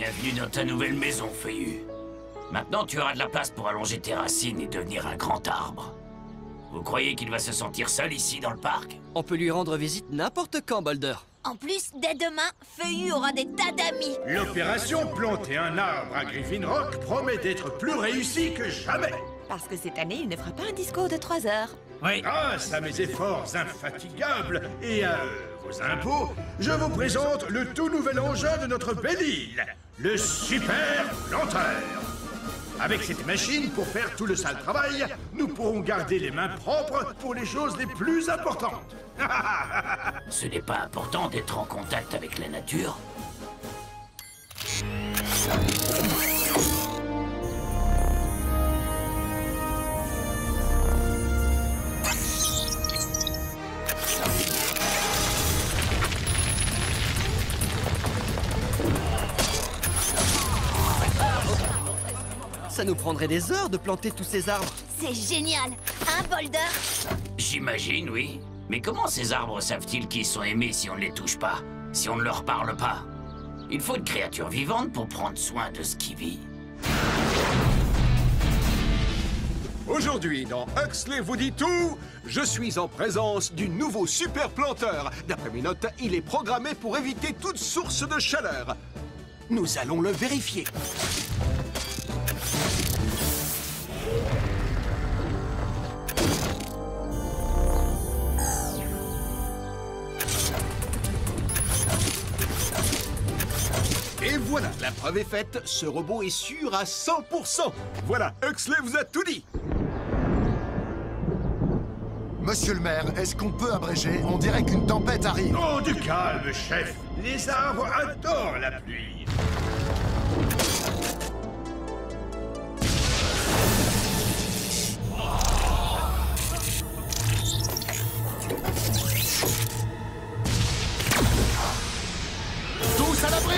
Bienvenue dans ta nouvelle maison, Feuillu. Maintenant, tu auras de la place pour allonger tes racines et devenir un grand arbre. Vous croyez qu'il va se sentir seul ici dans le parc? On peut lui rendre visite n'importe quand, Boulder. En plus, dès demain, Feuillu aura des tas d'amis. L'opération planter un arbre à Griffin Rock promet d'être plus réussie que jamais. Parce que cette année, il ne fera pas un discours de 3 heures. Oui. Grâce à mes efforts infatigables et à vos impôts, je vous présente le tout nouvel engin de notre belle île, le Super Planteur. Avec cette machine pour faire tout le sale travail, nous pourrons garder les mains propres pour les choses les plus importantes. Ce n'est pas important d'être en contact avec la nature. Ça nous prendrait des heures de planter tous ces arbres. C'est génial, hein, Boulder? J'imagine, oui. Mais comment ces arbres savent-ils qu'ils sont aimés si on ne les touche pas, si on ne leur parle pas? Il faut une créature vivante pour prendre soin de ce qui vit. Aujourd'hui, dans Huxley vous dit tout, je suis en présence du nouveau super planteur. D'après mes notes, il est programmé pour éviter toute source de chaleur. Nous allons le vérifier. Et voilà, la preuve est faite, ce robot est sûr à 100%. Voilà, Huxley vous a tout dit. Monsieur le maire, est-ce qu'on peut abréger? On dirait qu'une tempête arrive. Oh, du calme, chef. Les arbres adorent la pluie. Tous à l'abri!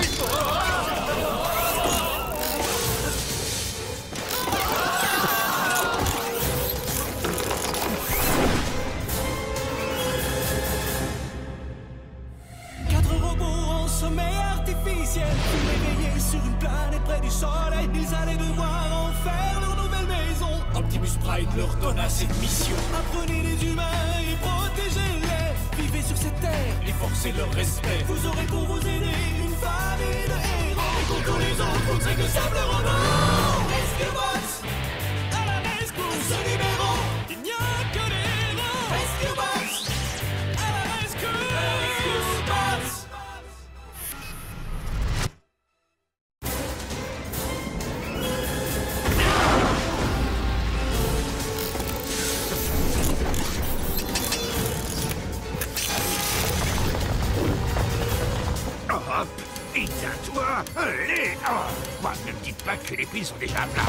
Sommeil artificiel, réveillés sur une planète près du soleil. Ils allaient devoir en faire leur nouvelle maison. Optimus Prime leur donna cette mission. Apprenez les humains et protégez-les. Vivez sur cette terre et forcez leur respect. Vous aurez pour vous aider une famille de héros. Et contre les autres, vous ne serez que simples robots. Rescue Bots, à la rescousse, nous se libérons. Il n'y a que des héros. Rescue Bots, à la rescousse. Rescue Bots. Éteins-toi! Allez! Oh, moi, ne me dites pas que les piles sont déjà à plat.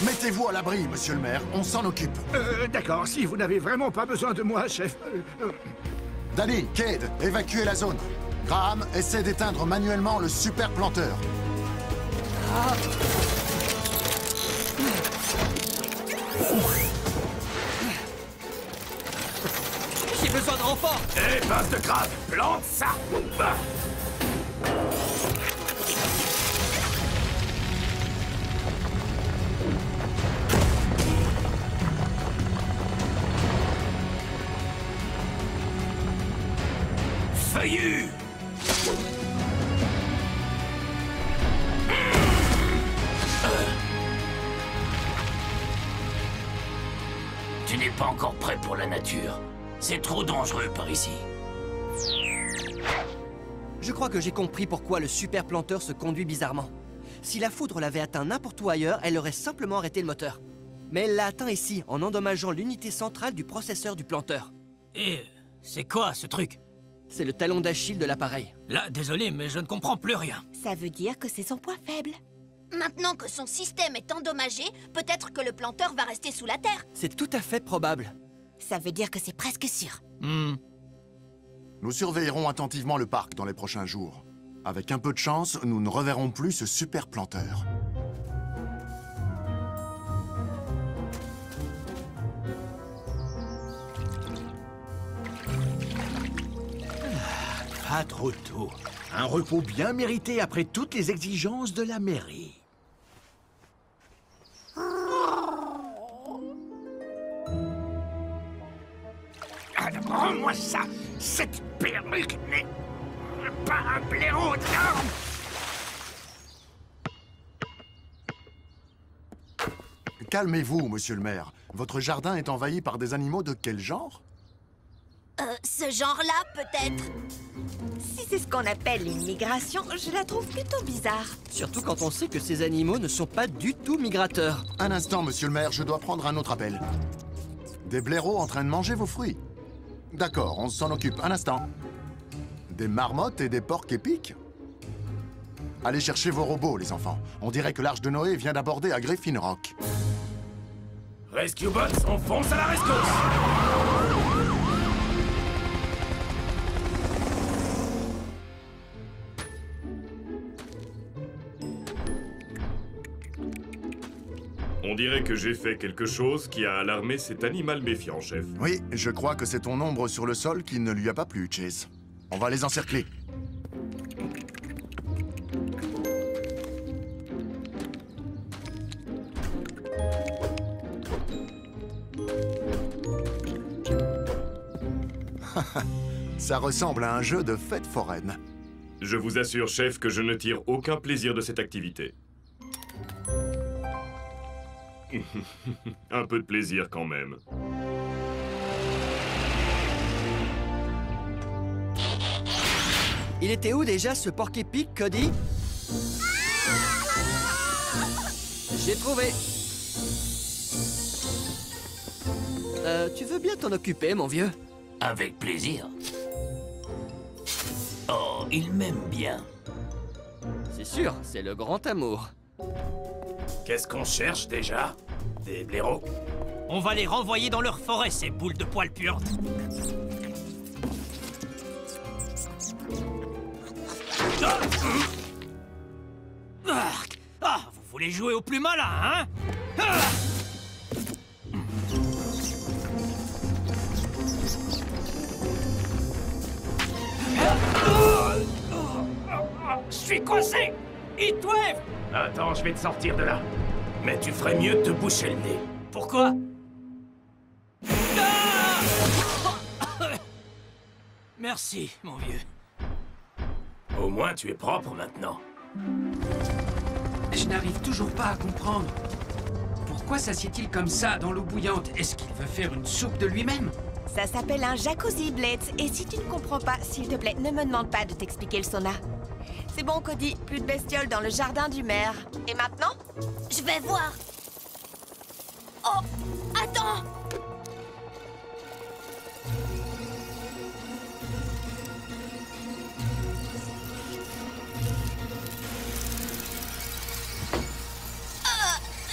Mettez-vous à l'abri, monsieur le maire, on s'en occupe. D'accord, si vous n'avez vraiment pas besoin de moi, chef. Danny, Cade, évacuez la zone. Graham, essaie d'éteindre manuellement le super planteur. J'ai besoin de renfort. Eh, base de crabe, plante ça! Bah. Feuillu! Tu n'es pas encore prêt pour la nature. C'est trop dangereux par ici. Je crois que j'ai compris pourquoi le super planteur se conduit bizarrement. Si la foudre l'avait atteint n'importe où ailleurs, elle aurait simplement arrêté le moteur. Mais elle l'a atteint ici, en endommageant l'unité centrale du processeur du planteur. Et c'est quoi ce truc? C'est le talon d'Achille de l'appareil. Là, désolé, mais je ne comprends plus rien. Ça veut dire que c'est son point faible. Maintenant que son système est endommagé, peut-être que le planteur va rester sous la terre. C'est tout à fait probable. Ça veut dire que c'est presque sûr. Nous surveillerons attentivement le parc dans les prochains jours. Avec un peu de chance, nous ne reverrons plus ce super planteur. Pas trop tôt. Un repos bien mérité après toutes les exigences de la mairie. Rends-moi ça! Cette perruque n'est pas un blaireau, non! Calmez-vous, monsieur le maire. Votre jardin est envahi par des animaux de quel genre? Ce genre-là, peut-être. Si c'est ce qu'on appelle une migration, je la trouve plutôt bizarre. Surtout quand on sait que ces animaux ne sont pas du tout migrateurs. Un instant, monsieur le maire, je dois prendre un autre appel. Des blaireaux en train de manger vos fruits. D'accord, on s'en occupe. Un instant. Des marmottes et des porcs épics? Allez chercher vos robots, les enfants. On dirait que l'arche de Noé vient d'aborder à Griffin Rock. Rescue Bots, on fonce à la rescousse! On dirait que j'ai fait quelque chose qui a alarmé cet animal méfiant, chef. Oui, je crois que c'est ton ombre sur le sol qui ne lui a pas plu, Chase. On va les encercler. Ça ressemble à un jeu de fête foraine. Je vous assure, chef, que je ne tire aucun plaisir de cette activité. Un peu de plaisir quand même. Il était où déjà ce porc épic, Cody? J'ai trouvé. Tu veux bien t'en occuper, mon vieux? Avec plaisir. Oh, il m'aime bien. C'est sûr, c'est le grand amour. Qu'est-ce qu'on cherche déjà? Des blaireaux? On va les renvoyer dans leur forêt, ces boules de poils puantes. Ah, vous voulez jouer au plus malin, hein? Je suis coincé! Heatwave! Attends, je vais te sortir de là. Mais tu ferais mieux de te boucher le nez. Pourquoi? Merci, mon vieux. Au moins, tu es propre maintenant. Je n'arrive toujours pas à comprendre. Pourquoi s'assied-il comme ça dans l'eau bouillante? Est-ce qu'il veut faire une soupe de lui-même? Ça s'appelle un jacuzzi, Blitz. Et si tu ne comprends pas, s'il te plaît, ne me demande pas de t'expliquer le sauna. C'est bon, Cody. Plus de bestioles dans le jardin du maire. Et maintenant? Je vais voir. Oh, attends!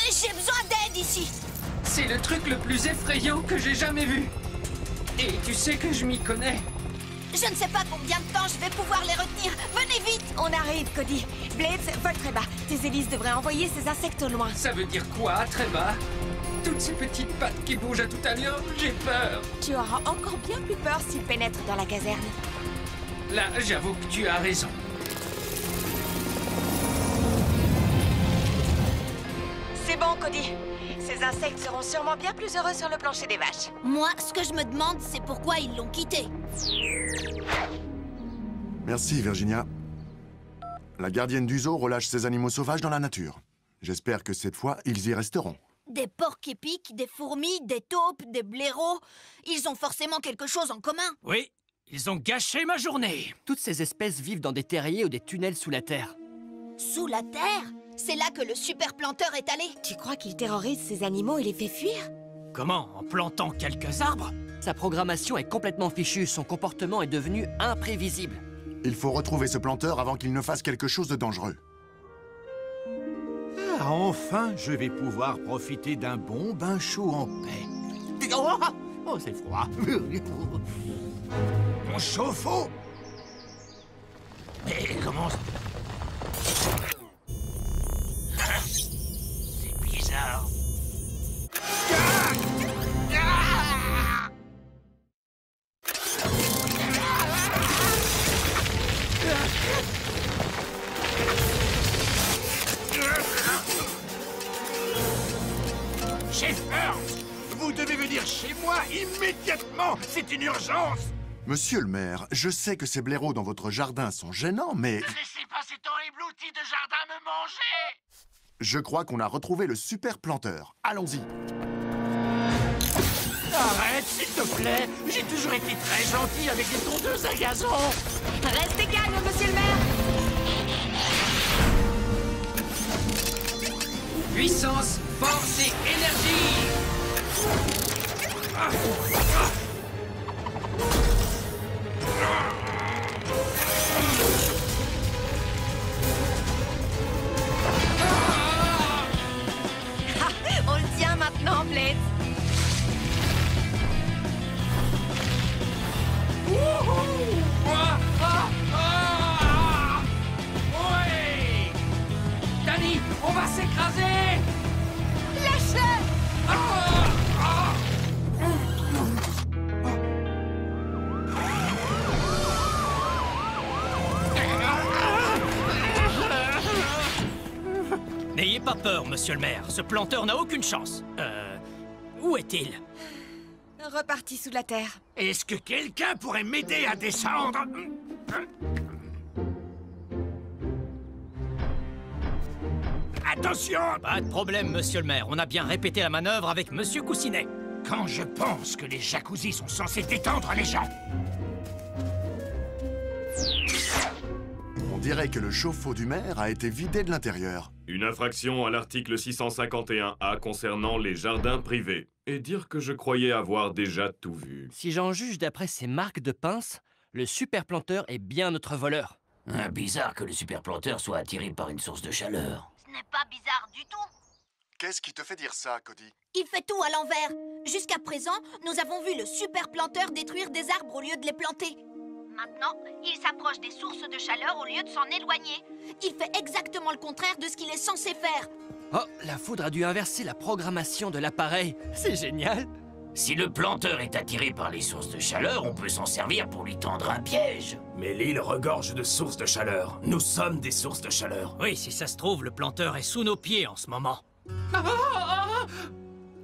J'ai besoin d'aide ici. C'est le truc le plus effrayant que j'ai jamais vu. Et tu sais que je m'y connais. Je ne sais pas combien de temps je vais pouvoir les retenir. Venez vite! On arrive, Cody. Blitz, vole très bas. Tes hélices devraient envoyer ces insectes au loin. Ça veut dire quoi, très bas? Toutes ces petites pattes qui bougent à toute allure, j'ai peur. Tu auras encore bien plus peur s'ils pénètrent dans la caserne. Là, j'avoue que tu as raison. C'est bon, Cody. Ces insectes seront sûrement bien plus heureux sur le plancher des vaches. Moi, ce que je me demande, c'est pourquoi ils l'ont quitté. Merci, Virginia. La gardienne du zoo relâche ces animaux sauvages dans la nature. J'espère que cette fois, ils y resteront. Des porcs épics, des fourmis, des taupes, des blaireaux. Ils ont forcément quelque chose en commun. Oui, ils ont gâché ma journée. Toutes ces espèces vivent dans des terriers ou des tunnels sous la terre. Sous la terre? C'est là que le super planteur est allé. Tu crois qu'il terrorise ces animaux et les fait fuir? Comment? En plantant quelques arbres? Sa programmation est complètement fichue, son comportement est devenu imprévisible. Il faut retrouver ce planteur avant qu'il ne fasse quelque chose de dangereux. Ah, enfin, je vais pouvoir profiter d'un bon bain chaud en paix. Oh, c'est froid. Mon chauffe-eau. Mais comment... C'est bizarre. Chef Ernst, vous devez venir chez moi immédiatement. C'est une urgence. Monsieur le maire, je sais que ces blaireaux dans votre jardin sont gênants, mais... Laissez pas cet horrible outil de jardin me manger. Je crois qu'on a retrouvé le super planteur. Allons-y. Arrête, s'il te plaît. J'ai toujours été très gentil avec les tondeuses à gazon. Restez calme, monsieur le maire. Puissance, force et énergie. On le tient maintenant, Blitz. Ouais! Danny, on va s'écraser! Lâche-le! N'ayez pas peur, monsieur le maire. Ce planteur n'a aucune chance. Où est-il? Reparti sous la terre. Est-ce que quelqu'un pourrait m'aider à descendre? Attention! Pas de problème, monsieur le maire. On a bien répété la manœuvre avec monsieur Coussinet. Quand je pense que les jacuzzis sont censés détendre les gens. On dirait que le chauffe-eau du maire a été vidé de l'intérieur. Une infraction à l'article 651A concernant les jardins privés. Et dire que je croyais avoir déjà tout vu. Si j'en juge d'après ces marques de pince, le super planteur est bien notre voleur. Bizarre que le super planteur soit attiré par une source de chaleur. Ce n'est pas bizarre du tout. Qu'est-ce qui te fait dire ça, Cody? Il fait tout à l'envers. Jusqu'à présent, nous avons vu le super planteur détruire des arbres au lieu de les planter. Maintenant, il s'approche des sources de chaleur au lieu de s'en éloigner. Il fait exactement le contraire de ce qu'il est censé faire. Oh, la foudre a dû inverser la programmation de l'appareil. C'est génial. Si le planteur est attiré par les sources de chaleur, on peut s'en servir pour lui tendre un piège. Mais l'île regorge de sources de chaleur. Nous sommes des sources de chaleur. Oui, si ça se trouve, le planteur est sous nos pieds en ce moment.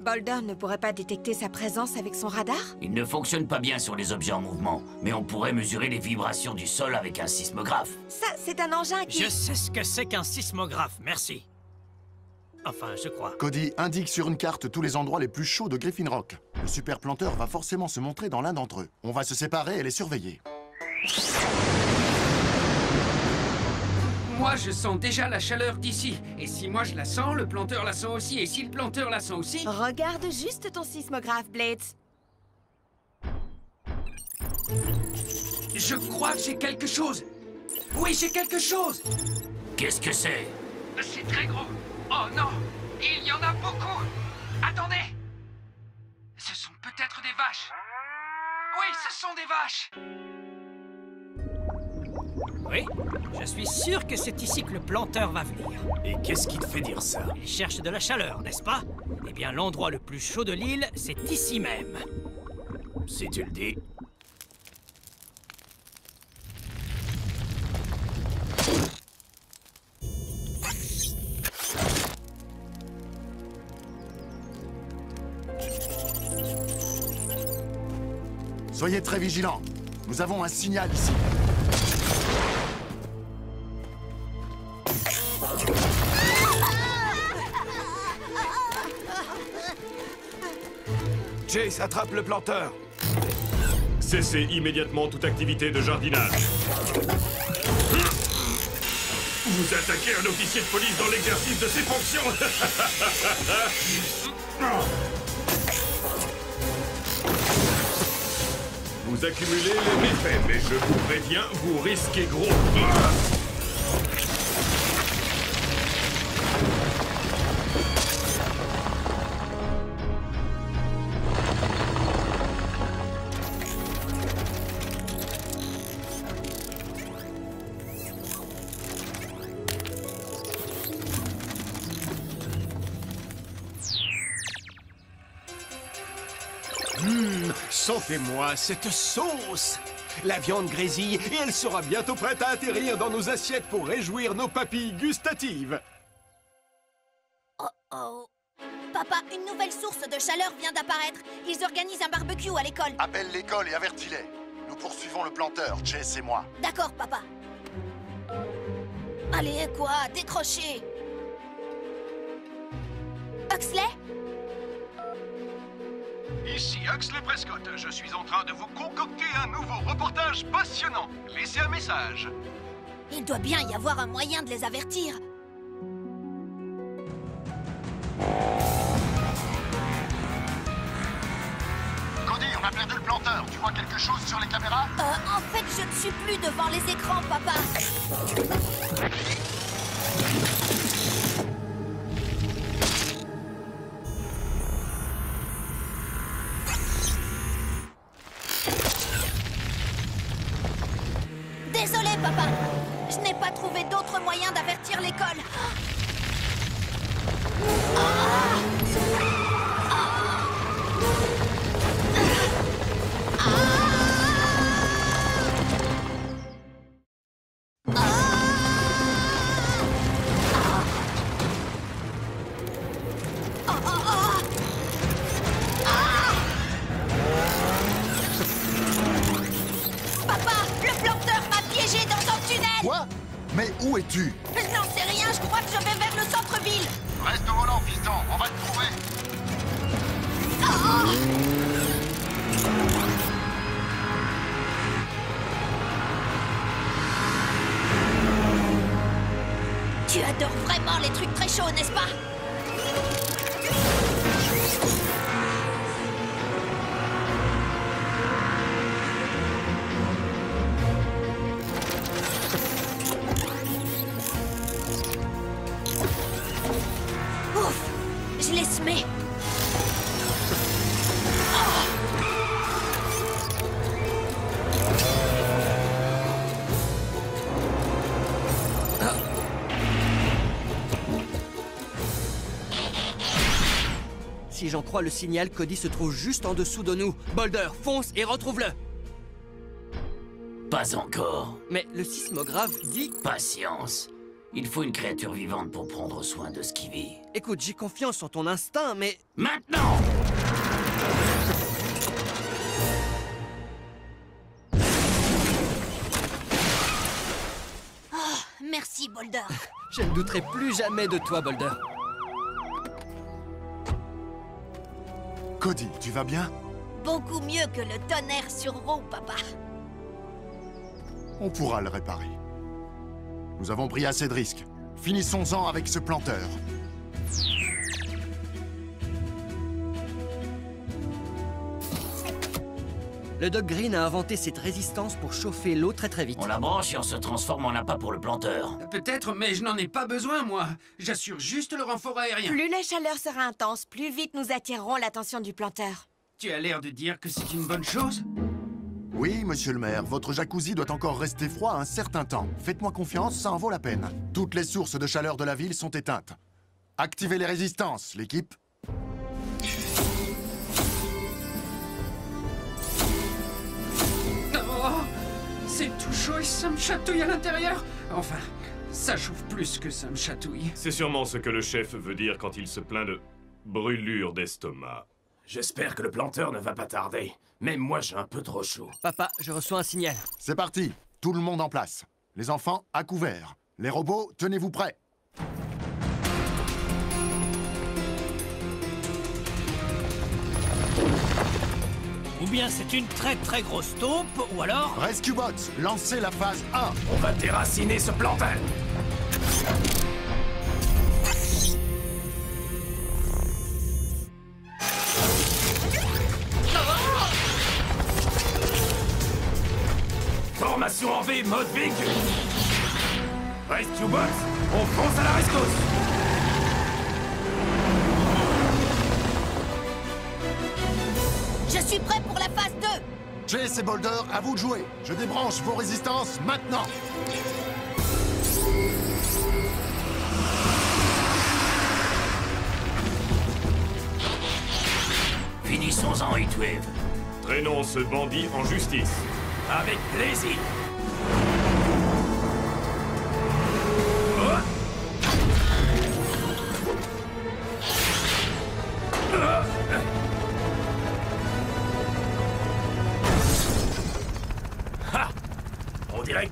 Boulder ne pourrait pas détecter sa présence avec son radar? Il ne fonctionne pas bien sur les objets en mouvement, mais on pourrait mesurer les vibrations du sol avec un sismographe. Ça, c'est un engin qui... Je sais ce que c'est qu'un sismographe, merci. Enfin, je crois. Cody indique sur une carte tous les endroits les plus chauds de Griffin Rock. Le super planteur va forcément se montrer dans l'un d'entre eux. On va se séparer et les surveiller. Moi, je sens déjà la chaleur d'ici. Et si moi je la sens, le planteur la sent aussi. Et si le planteur la sent aussi... Regarde juste ton sismographe, Blitz. Je crois que j'ai quelque chose. Oui, j'ai quelque chose. Qu'est-ce que c'est? C'est très gros. Oh non, il y en a beaucoup. Attendez. Ce sont peut-être des vaches. Oui, ce sont des vaches. Oui, je suis sûr que c'est ici que le planteur va venir. Et qu'est-ce qui te fait dire ça? Il cherche de la chaleur, n'est-ce pas? Eh bien, l'endroit le plus chaud de l'île, c'est ici même. Si tu le dis. Soyez très vigilants. Nous avons un signal ici. Chase, attrape le planteur. Cessez immédiatement toute activité de jardinage. Vous attaquez un officier de police dans l'exercice de ses fonctions. Vous accumulez les méfaits, mais je vous préviens, vous risquez gros. Sentez-moi cette sauce! La viande grésille et elle sera bientôt prête à atterrir dans nos assiettes pour réjouir nos papilles gustatives. Oh. Papa, une nouvelle source de chaleur vient d'apparaître. Ils organisent un barbecue à l'école. Appelle l'école et avertis-les. Nous poursuivons le planteur, Chase et moi. D'accord, papa. Allez, quoi? Décrochez. Huxley? Ici Huxley Prescott. Je suis en train de vous concocter un nouveau reportage passionnant. Laissez un message. Il doit bien y avoir un moyen de les avertir. Cody, on a perdu le planteur. Tu vois quelque chose sur les caméras? En fait, je ne suis plus devant les écrans, papa. Désolé, papa. Je n'ai pas trouvé d'autre moyen d'avertir l'école. Où es-tu? Je n'en sais rien, je crois que je vais vers le centre-ville. Reste au volant, fiston, on va te trouver. Tu adores vraiment les trucs très chauds, n'est-ce pas? Si j'en crois le signal, Cody se trouve juste en dessous de nous. Boulder, fonce et retrouve-le. Pas encore. Mais le sismographe dit... Patience. Il faut une créature vivante pour prendre soin de ce qui vit. Écoute, j'ai confiance en ton instinct, mais... Maintenant! Oh, merci, Boulder. Je ne douterai plus jamais de toi, Boulder. Cody, tu vas bien? Beaucoup mieux que le tonnerre sur roue, papa. On pourra le réparer. Nous avons pris assez de risques. Finissons-en avec ce planteur. Le Doc Green a inventé cette résistance pour chauffer l'eau très vite. On la branche et on se transforme en appât pour le planteur. Peut-être, mais je n'en ai pas besoin, moi. J'assure juste le renfort aérien. Plus la chaleur sera intense, plus vite nous attirerons l'attention du planteur. Tu as l'air de dire que c'est une bonne chose? Oui, monsieur le maire, votre jacuzzi doit encore rester froid un certain temps. Faites-moi confiance, ça en vaut la peine. Toutes les sources de chaleur de la ville sont éteintes. Activez les résistances, l'équipe. Oh, c'est tout chaud et ça me chatouille à l'intérieur. Enfin, ça chauffe plus que ça me chatouille. C'est sûrement ce que le chef veut dire quand il se plaint de brûlure d'estomac. J'espère que le planteur ne va pas tarder. Même moi, j'ai un peu trop chaud. Papa, je reçois un signal. C'est parti. Tout le monde en place. Les enfants, à couvert. Les robots, tenez-vous prêts. Ou bien c'est une très grosse taupe, ou alors... Rescue Bots, lancez la phase 1. On va déraciner ce planteur. Formation en V, mode véhicule. Rescue Bots, on fonce à la rescousse. Je suis prêt pour la phase 2. Chase et Boulder, à vous de jouer. Je débranche vos résistances maintenant. Finissons-en, Heatwave. Traînons ce bandit en justice. Avec plaisir.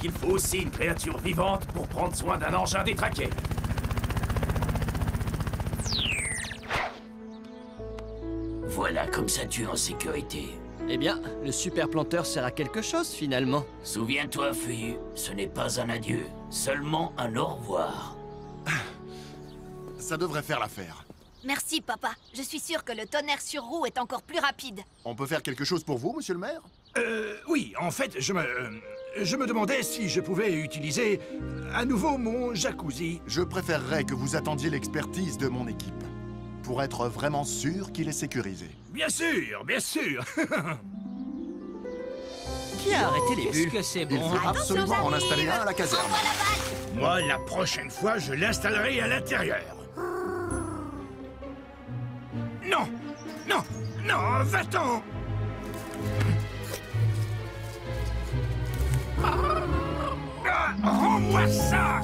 qu'il faut aussi une créature vivante pour prendre soin d'un engin détraqué. Voilà, comme ça tu es en sécurité. Eh bien, le super planteur sert à quelque chose, finalement. Souviens-toi, fille, ce n'est pas un adieu, seulement un au revoir. Ça devrait faire l'affaire. Merci, papa. Je suis sûre que le tonnerre sur roue est encore plus rapide. On peut faire quelque chose pour vous, monsieur le maire? Oui, en fait, je me demandais si je pouvais utiliser à nouveau mon jacuzzi. Je préférerais que vous attendiez l'expertise de mon équipe, pour être vraiment sûr qu'il est sécurisé. Bien sûr, bien sûr. Qui a arrêté les bulles? Qu'est-ce que c'est Il bon? faut absolument en installer un à la caserne. Moi, la prochaine fois, je l'installerai à l'intérieur. Non, non, non, va-t'en. Rends-moi ça.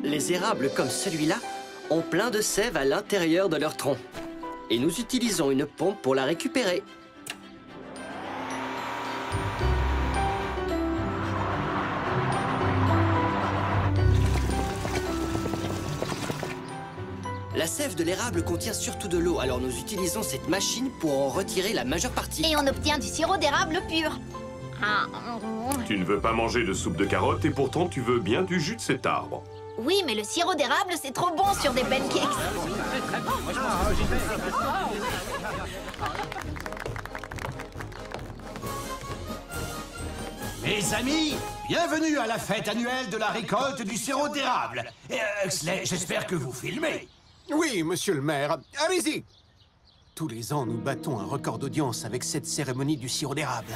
Les érables comme celui-là ont plein de sève à l'intérieur de leur tronc. Et nous utilisons une pompe pour la récupérer. La sève de l'érable contient surtout de l'eau, alors nous utilisons cette machine pour en retirer la majeure partie. Et on obtient du sirop d'érable pur. Tu ne veux pas manger de soupe de carottes et pourtant tu veux bien du jus de cet arbre. Oui, mais le sirop d'érable, c'est trop bon sur des pancakes. Mes amis, bienvenue à la fête annuelle de la récolte du sirop d'érable. Huxley, j'espère que vous filmez. Oui, monsieur le maire. Allez-y. Tous les ans, nous battons un record d'audience avec cette cérémonie du sirop d'érable.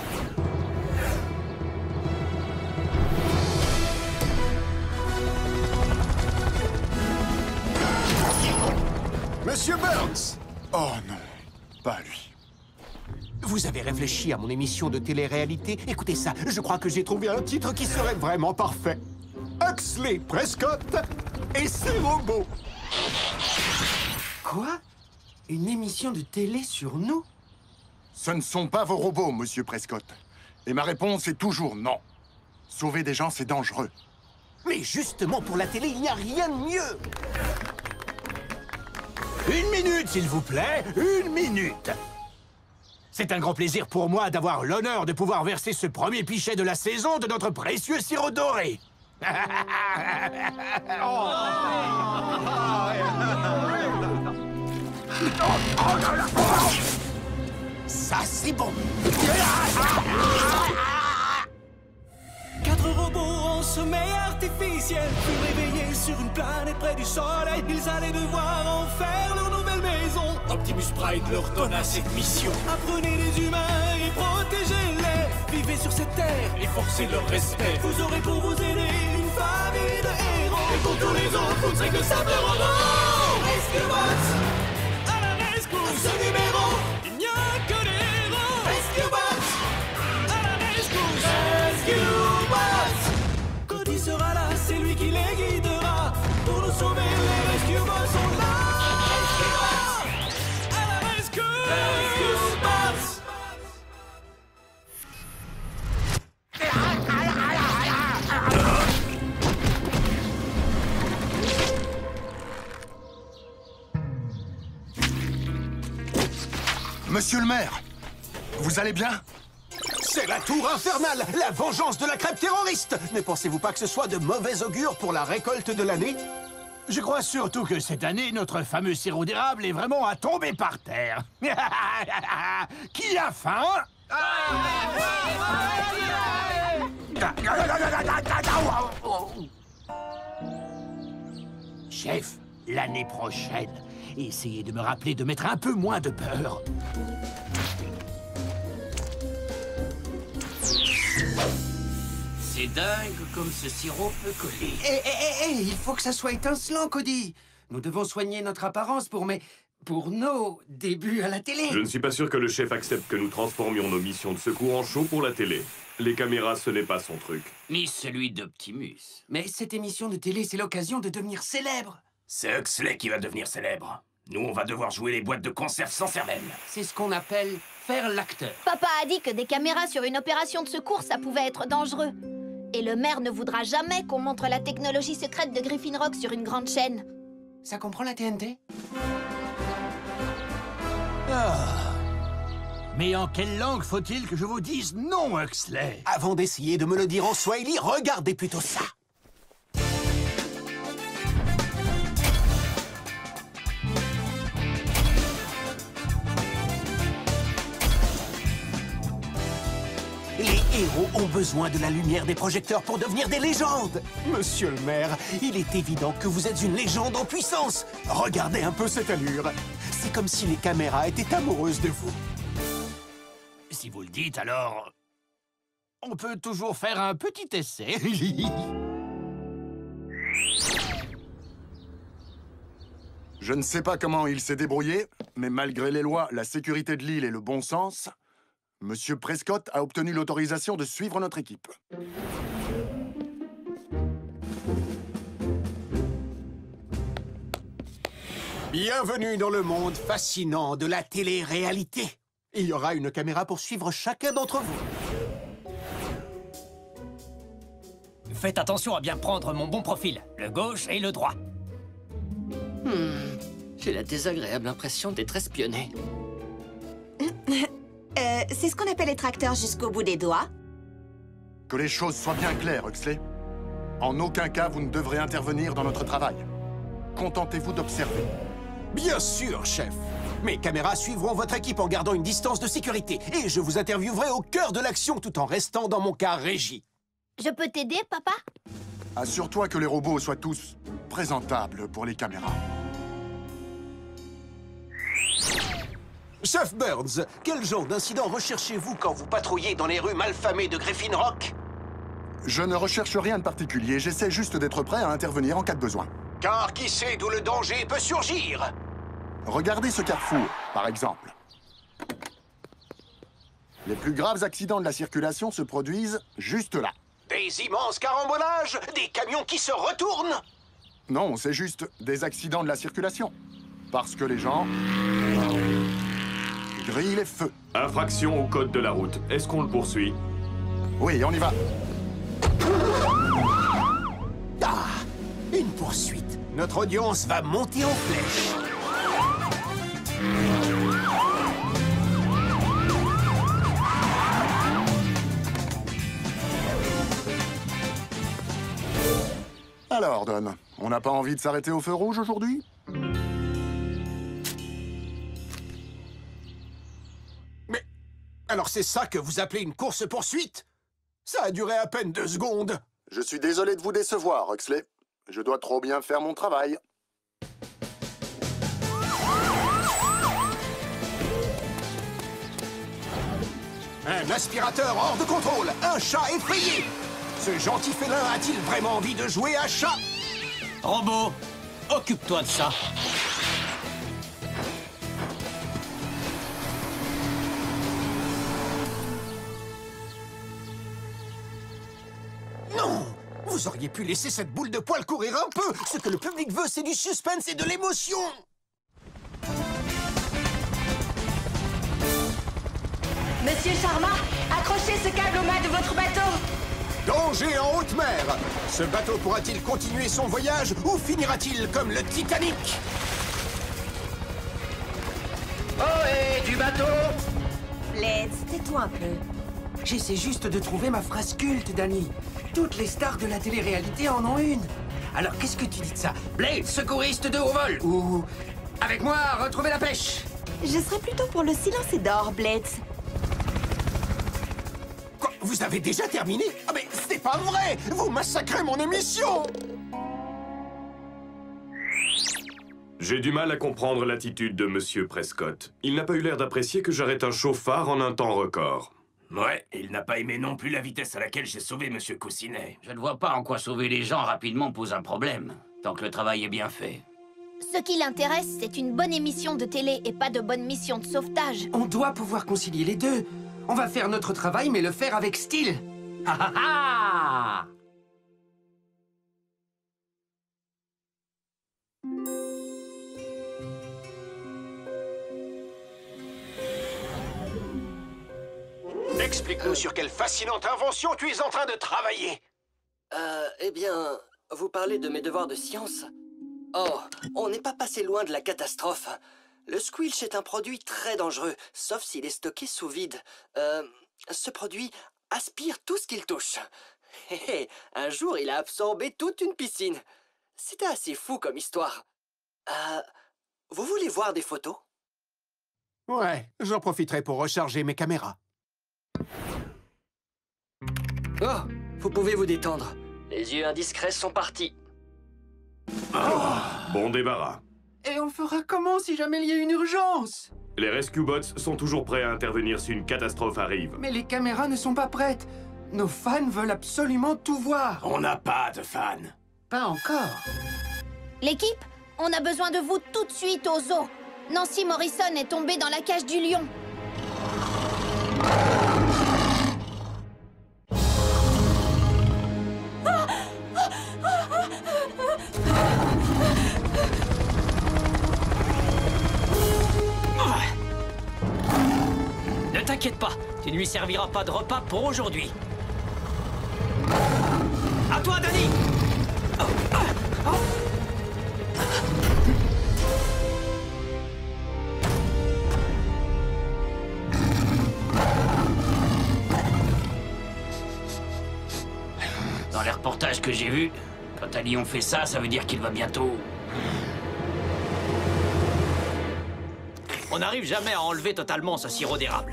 Monsieur Burns! Oh non, pas lui. Vous avez réfléchi à mon émission de télé-réalité? Écoutez ça, je crois que j'ai trouvé un titre qui serait vraiment parfait. Huxley, Prescott et ses robots. Quoi? Une émission de télé sur nous? Ce ne sont pas vos robots, monsieur Prescott. Et ma réponse est toujours non. Sauver des gens, c'est dangereux. Mais justement, pour la télé, il n'y a rien de mieux. Une minute, s'il vous plaît, une minute. C'est un grand plaisir pour moi d'avoir l'honneur de pouvoir verser ce premier pichet de la saison de notre précieux sirop doré. Ça, c'est bon. 4 robots en sommeil artificiel furent réveillés sur une planète près du soleil. Ils allaient devoir en faire leur nouvelle maison. Optimus Prime leur donna cette mission. Apprenez les humains et protégez-les. Vivez sur cette terre et forcez leur respect. Vous aurez pour vous aider une famille de héros. Et pour tous les autres, vous ne serez que simples robots. Rescue Bots à la rescousse. À ce numéro, il n'y a que des héros. Rescue Bots à la rescousse. Rescue Cody sera là, c'est lui qui les guidera. Pour nous sauver, les Rescue Bots sont là. À la rescue, Rescue Bots. Monsieur le maire, vous allez bien? C'est la tour infernale, la vengeance de la crêpe terroriste. Ne pensez-vous pas que ce soit de mauvais augure pour la récolte de l'année? Je crois surtout que cette année, notre fameux sirop d'érable est vraiment à tomber par terre. Qui a faim? Chef, l'année prochaine, essayez de me rappeler de mettre un peu moins de beurre. C'est dingue comme ce sirop peut coller. Il faut que ça soit étincelant, Cody. Nous devons soigner notre apparence pour nos débuts à la télé. Je ne suis pas sûr que le chef accepte que nous transformions nos missions de secours en show pour la télé. Les caméras, ce n'est pas son truc. Ni celui d'Optimus. Mais cette émission de télé, c'est l'occasion de devenir célèbre. C'est Huxley qui va devenir célèbre. Nous, on va devoir jouer les boîtes de conserve sans cervelle. C'est ce qu'on appelle faire l'acteur. Papa a dit que des caméras sur une opération de secours, ça pouvait être dangereux. Et le maire ne voudra jamais qu'on montre la technologie secrète de Griffin Rock sur une grande chaîne. Ça comprend la TNT? Mais en quelle langue faut-il que je vous dise non, Huxley? Avant d'essayer de me le dire en Swahili, regardez plutôt ça. Les héros ont besoin de la lumière des projecteurs pour devenir des légendes. Monsieur le maire, il est évident que vous êtes une légende en puissance. Regardez un peu cette allure. C'est comme si les caméras étaient amoureuses de vous. Si vous le dites, alors... on peut toujours faire un petit essai. Je ne sais pas comment il s'est débrouillé, mais malgré les lois, la sécurité de l'île et le bon sens, Monsieur Prescott a obtenu l'autorisation de suivre notre équipe. Bienvenue dans le monde fascinant de la télé-réalité. Il y aura une caméra pour suivre chacun d'entre vous. Faites attention à bien prendre mon bon profil, le gauche et le droit. J'ai la désagréable impression d'être espionné. C'est ce qu'on appelle être acteur jusqu'au bout des doigts. Que les choses soient bien claires, Huxley. En aucun cas, vous ne devrez intervenir dans notre travail. Contentez-vous d'observer. Bien sûr, chef. Mes caméras suivront votre équipe en gardant une distance de sécurité. Et je vous interviewerai au cœur de l'action tout en restant dans mon car régie. Je peux t'aider, papa? Assure-toi que les robots soient tous présentables pour les caméras. Chef Burns, quel genre d'incident recherchez-vous quand vous patrouillez dans les rues malfamées de Griffin Rock? Je ne recherche rien de particulier, j'essaie juste d'être prêt à intervenir en cas de besoin. Car qui sait d'où le danger peut surgir? Regardez ce carrefour, par exemple. Les plus graves accidents de la circulation se produisent juste là. Des immenses carambolages? Des camions qui se retournent? Non, c'est juste des accidents de la circulation. Parce que les gens... grillent les feux. Infraction au code de la route. Est-ce qu'on le poursuit? Oui, on y va. Ah! Une poursuite. Notre audience va monter en flèche. Alors, Don, on n'a pas envie de s'arrêter au feu rouge aujourd'hui? Mais... alors c'est ça que vous appelez une course-poursuite? Ça a duré à peine 2 secondes. Je suis désolé de vous décevoir, Huxley. Je dois trop bien faire mon travail. Un aspirateur hors de contrôle, un chat effrayé. Ce gentil félin a-t-il vraiment envie de jouer à chat? Robot, occupe-toi de ça. Non! Vous auriez pu laisser cette boule de poil courir un peu. Ce que le public veut, c'est du suspense et de l'émotion. Monsieur Sharma, accrochez ce câble au mât de votre bateau. Danger en haute mer. Ce bateau pourra-t-il continuer son voyage ou finira-t-il comme le Titanic? Ohé, du bateau! Blades, tais-toi un peu. J'essaie juste de trouver ma phrase culte, Danny. Toutes les stars de la télé-réalité en ont une. Alors qu'est-ce que tu dis de ça? Blade, secouriste de haut vol. Ou... avec moi, retrouver la pêche. Je serais plutôt pour le silence et d'or, Blades. Quoi? Vous avez déjà terminé? Ah mais c'est pas vrai! Vous massacrez mon émission! J'ai du mal à comprendre l'attitude de Monsieur Prescott. Il n'a pas eu l'air d'apprécier que j'arrête un chauffard en un temps record. Ouais, il n'a pas aimé non plus la vitesse à laquelle j'ai sauvé Monsieur Coussinet. Je ne vois pas en quoi sauver les gens rapidement pose un problème, tant que le travail est bien fait. Ce qui l'intéresse, c'est une bonne émission de télé et pas de bonne mission de sauvetage. On doit pouvoir concilier les deux. On va faire notre travail, mais le faire avec style. Ah ah ah! Explique-nous sur quelle fascinante invention tu es en train de travailler. Eh bien, vous parlez de mes devoirs de science? Oh, on n'est pas passé loin de la catastrophe. Le squilch est un produit très dangereux, sauf s'il est stocké sous vide. Ce produit aspire tout ce qu'il touche. Un jour, il a absorbé toute une piscine. C'était assez fou comme histoire. Vous voulez voir des photos? Ouais, j'en profiterai pour recharger mes caméras. Oh, vous pouvez vous détendre. Les yeux indiscrets sont partis. Bon débarras. Et on fera comment si jamais il y a une urgence? Les Rescue Bots sont toujours prêts à intervenir si une catastrophe arrive. Mais les caméras ne sont pas prêtes. Nos fans veulent absolument tout voir. On n'a pas de fans. Pas encore. L'équipe, on a besoin de vous tout de suite au zoo. Nancy Morrison est tombée dans la cage du lion. Ne t'inquiète pas, tu ne lui serviras pas de repas pour aujourd'hui. À toi, Danny! Dans les reportages que j'ai vus, quand un lion fait ça, ça veut dire qu'il va bientôt... On n'arrive jamais à enlever totalement ce sirop d'érable.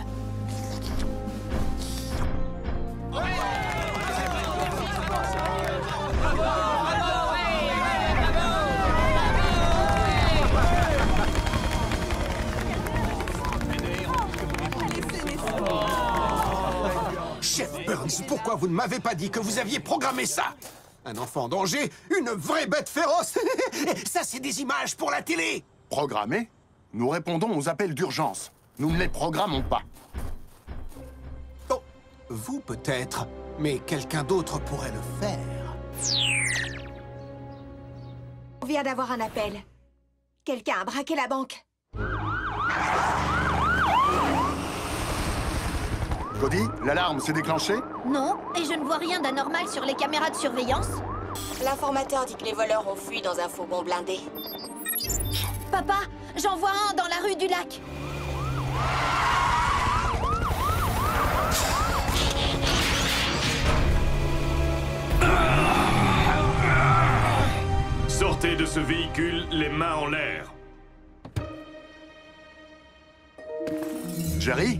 Chef Burns, pourquoi vous ne m'avez pas dit que vous aviez programmé ça? Un enfant en danger, une vraie bête féroce. Ça, c'est des images pour la télé. Programmé? Nous répondons aux appels d'urgence. Nous ne les programmons pas. Oh, vous peut-être, mais quelqu'un d'autre pourrait le faire. On vient d'avoir un appel. Quelqu'un a braqué la banque. Cody, l'alarme s'est déclenchée? Non, et je ne vois rien d'anormal sur les caméras de surveillance. L'informateur dit que les voleurs ont fui dans un fourgon blindé. Papa, j'en vois un dans la rue du lac. Sortez de ce véhicule, les mains en l'air. Jerry?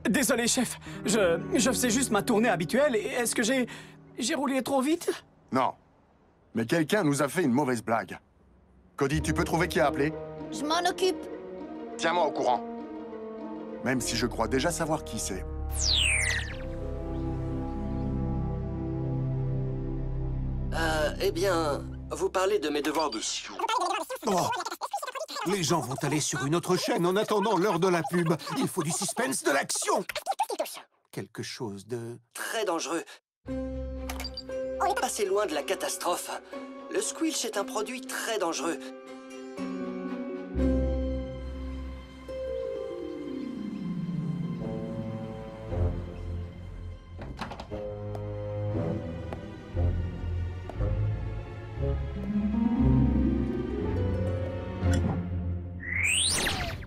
Désolé, chef. Je faisais juste ma tournée habituelle. Et est-ce que j'ai roulé trop vite? Non. Mais quelqu'un nous a fait une mauvaise blague. Cody, tu peux trouver qui a appelé? Je m'en occupe. Tiens-moi au courant. Même si je crois déjà savoir qui c'est. Eh bien, vous parlez de mes devoirs de science. Oh. Les gens vont aller sur une autre chaîne en attendant l'heure de la pub. Il faut du suspense, de l'action. Quelque chose de... Très dangereux. On est passé loin de la catastrophe. Le squilch est un produit très dangereux.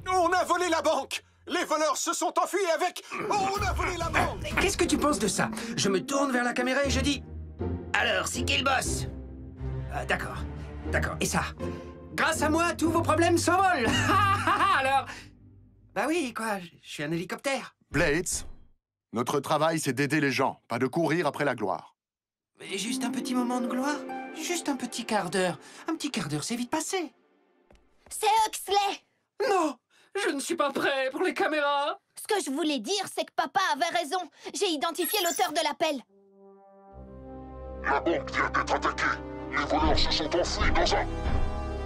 On a volé la banque! Les voleurs se sont enfuis avec... On a volé la banque! Qu'est-ce que tu penses de ça? Je me tourne vers la caméra et je dis... Alors, c'est qui le boss? D'accord, d'accord. Et ça? Grâce à moi, tous vos problèmes s'envolent. Alors... Bah oui, quoi, je suis un hélicoptère. Blades, notre travail, c'est d'aider les gens, pas de courir après la gloire. Mais juste un petit moment de gloire. Juste un petit quart d'heure. Un petit quart d'heure, c'est vite passé. C'est Huxley! Non! Je ne suis pas prêt pour les caméras. Ce que je voulais dire, c'est que papa avait raison. J'ai identifié l'auteur de l'appel. La banque vient d'être attaquée. Les voleurs se sont enfuis dans un...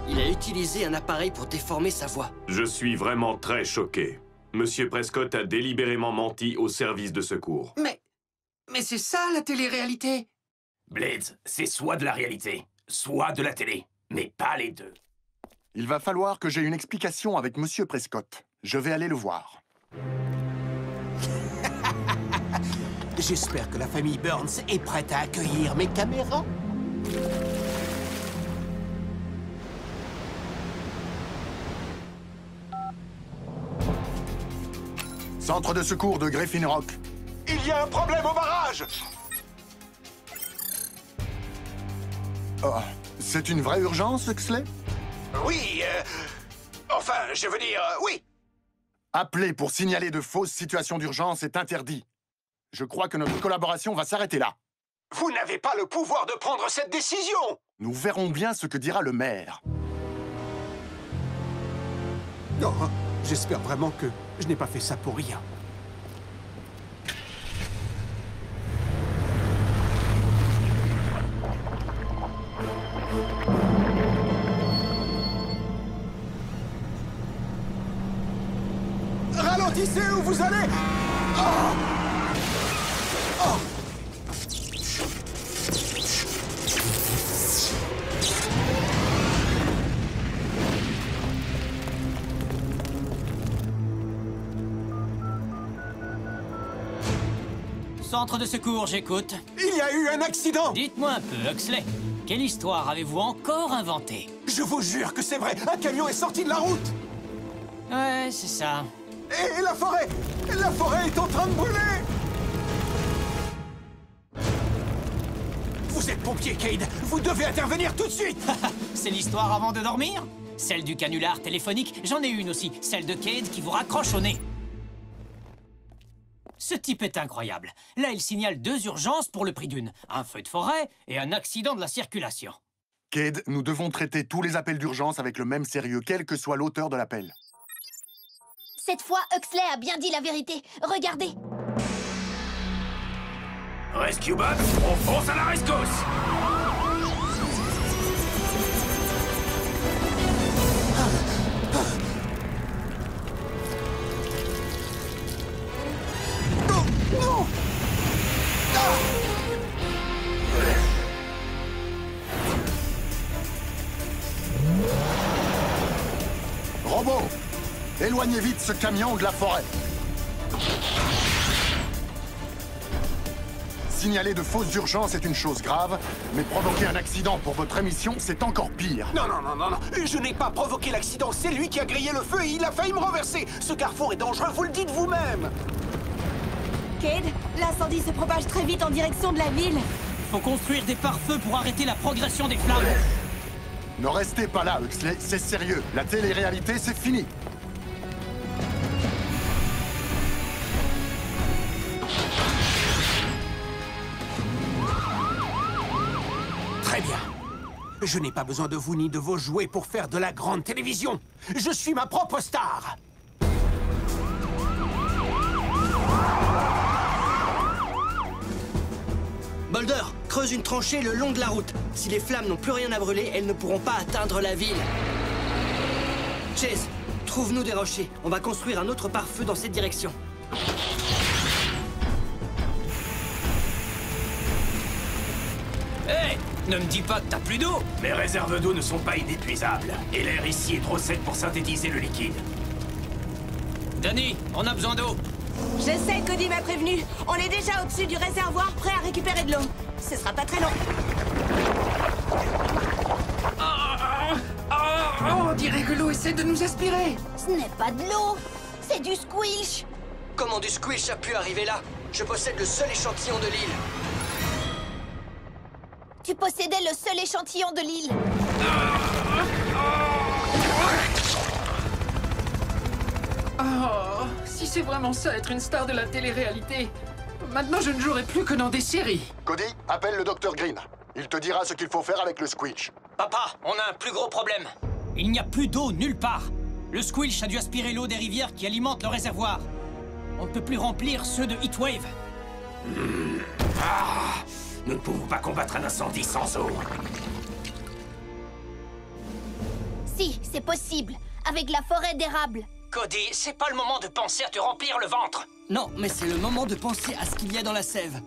Il a utilisé un appareil pour déformer sa voix. Je suis vraiment très choqué. Monsieur Prescott a délibérément menti au service de secours. Mais c'est ça, la télé-réalité. Blades, c'est soit de la réalité, soit de la télé, mais pas les deux. Il va falloir que j'ai une explication avec Monsieur Prescott. Je vais aller le voir. J'espère que la famille Burns est prête à accueillir mes caméras. Centre de secours de Griffin Rock. Il y a un problème au barrage! Oh, c'est une vraie urgence, Huxley? Oui, enfin, je veux dire, oui. Appeler pour signaler de fausses situations d'urgence est interdit. Je crois que notre collaboration va s'arrêter là. Vous n'avez pas le pouvoir de prendre cette décision! Nous verrons bien ce que dira le maire. Non, j'espère vraiment que je n'ai pas fait ça pour rien. Ralentissez où vous allez! Oh! Oh! Centre de secours, j'écoute. Il y a eu un accident! Dites-moi un peu, Huxley. Quelle histoire avez-vous encore inventée? Je vous jure que c'est vrai! Un camion est sorti de la route! Ouais, c'est ça. Et la forêt! La forêt est en train de brûler! Vous êtes pompier, Cade! Vous devez intervenir tout de suite! C'est l'histoire avant de dormir? Celle du canular téléphonique, j'en ai une aussi. Celle de Cade qui vous raccroche au nez. Ce type est incroyable. Là, il signale 2 urgences pour le prix d'une. Un feu de forêt et un accident de la circulation. Cade, nous devons traiter tous les appels d'urgence avec le même sérieux, quel que soit l'auteur de l'appel. Cette fois, Huxley a bien dit la vérité. Regardez. Rescue Bots, on fonce à la rescousse! Non! Robot, éloignez vite ce camion de la forêt. Signaler de fausses urgences est une chose grave, mais provoquer un accident pour votre émission, c'est encore pire. Non, non, non, non, non. Je n'ai pas provoqué l'accident. C'est lui qui a grillé le feu et il a failli me renverser. Ce carrefour est dangereux, vous le dites vous-même. Cade, l'incendie se propage très vite en direction de la ville. Faut construire des pare-feux pour arrêter la progression des flammes. Ne restez pas là, Huxley, c'est sérieux. La télé-réalité, c'est fini. Très bien. Je n'ai pas besoin de vous ni de vos jouets pour faire de la grande télévision. Je suis ma propre star. Boulder, creuse une tranchée le long de la route. Si les flammes n'ont plus rien à brûler, elles ne pourront pas atteindre la ville. Chase, trouve-nous des rochers. On va construire un autre pare-feu dans cette direction. Hé, ne me dis pas que t'as plus d'eau! Les réserves d'eau ne sont pas inépuisables. Et l'air ici est trop sec pour synthétiser le liquide. Danny, on a besoin d'eau. Je sais, Cody m'a prévenu. On est déjà au-dessus du réservoir, prêt à récupérer de l'eau. Ce sera pas très long. On dirait que l'eau essaie de nous aspirer. Ce n'est pas de l'eau, c'est du squilch. Comment du squish a pu arriver là? Je possède le seul échantillon de l'île. Tu possédais le seul échantillon de l'île. Oh, si c'est vraiment ça, être une star de la télé-réalité, maintenant je ne jouerai plus que dans des séries. Cody, appelle le Dr Green. Il te dira ce qu'il faut faire avec le squelch. Papa, on a un plus gros problème. Il n'y a plus d'eau nulle part. Le squilch a dû aspirer l'eau des rivières qui alimentent le réservoir. On ne peut plus remplir ceux de Heatwave. Nous ne pouvons pas combattre un incendie sans eau. Si, c'est possible, avec la forêt d'érable. Cody, c'est pas le moment de penser à te remplir le ventre. Non, mais c'est le moment de penser à ce qu'il y a dans la sève.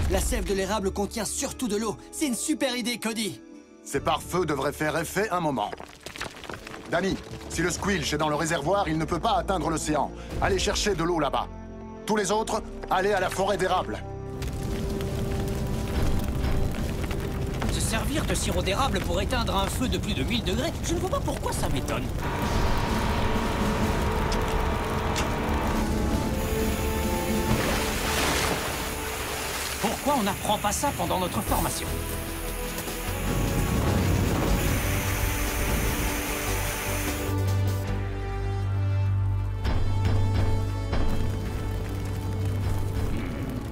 La sève de l'érable contient surtout de l'eau. C'est une super idée, Cody. Ces pare-feux devraient faire effet un moment. Danny, si le squilch est dans le réservoir, il ne peut pas atteindre l'océan. Allez chercher de l'eau là-bas. Tous les autres, allez à la forêt d'érable. servir de sirop d'érable pour éteindre un feu de plus de 1000 degrés, je ne vois pas pourquoi ça m'étonne. Pourquoi on n'apprend pas ça pendant notre formation?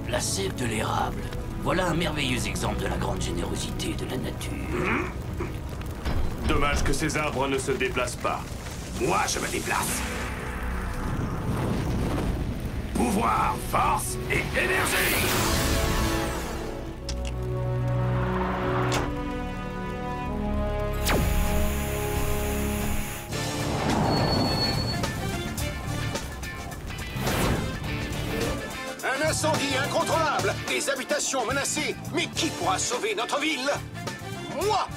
La sève de l'érable. Voilà un merveilleux exemple de la grande générosité de la nature. Dommage que ces arbres ne se déplacent pas. Moi, je me déplace. Pouvoir, force et énergie! Un incendie incontrôlable, des habitations menacées. Mais qui pourra sauver notre ville? Moi,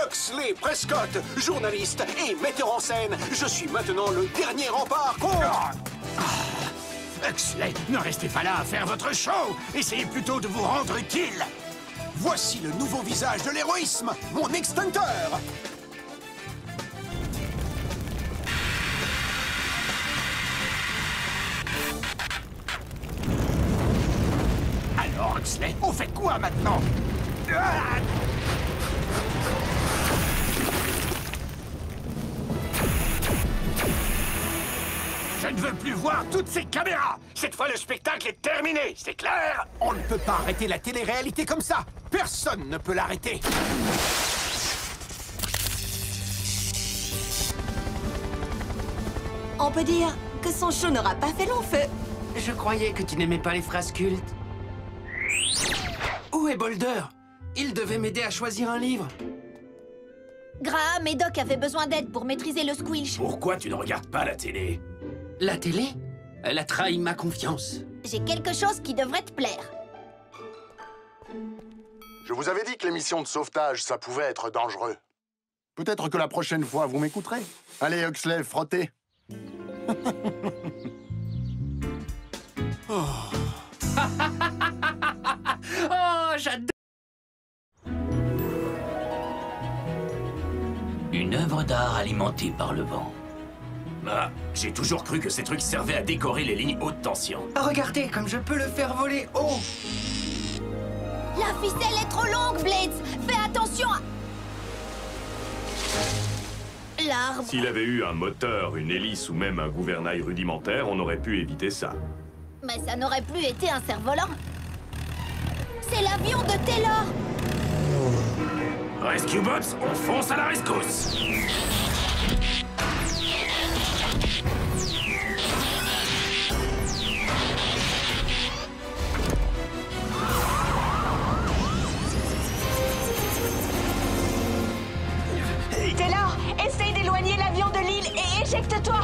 Huxley Prescott, journaliste et metteur en scène. Je suis maintenant le dernier rempart contre... Huxley, ne restez pas là à faire votre show. Essayez plutôt de vous rendre utile. Voici le nouveau visage de l'héroïsme, mon extincteur. Alors, Huxley, on fait quoi maintenant? Je ne veux plus voir toutes ces caméras. Cette fois, le spectacle est terminé, c'est clair? On ne peut pas arrêter la télé-réalité comme ça. Personne ne peut l'arrêter. On peut dire que son show n'aura pas fait long feu. Je croyais que tu n'aimais pas les phrases cultes. Où est Boulder? Il devait m'aider à choisir un livre. Graham et Doc avaient besoin d'aide pour maîtriser le squish. Pourquoi tu ne regardes pas la télé? La télé? Elle a trahi ma confiance. J'ai quelque chose qui devrait te plaire. Je vous avais dit que les missions de sauvetage, ça pouvait être dangereux. Peut-être que la prochaine fois, vous m'écouterez. Allez, Huxley, frottez. Oh, j'adore. Une œuvre d'art alimentée par le vent. Bah, j'ai toujours cru que ces trucs servaient à décorer les lignes haute tension. Regardez comme je peux le faire voler haut. La ficelle est trop longue, Blades. Fais attention à... L'arbre. S'il avait eu un moteur, une hélice ou même un gouvernail rudimentaire, on aurait pu éviter ça. Mais ça n'aurait plus été un cerf-volant. C'est l'avion de Taylor. Rescue Bots, on fonce à la rescousse. Taylor, essaye d'éloigner l'avion de l'île et éjecte-toi.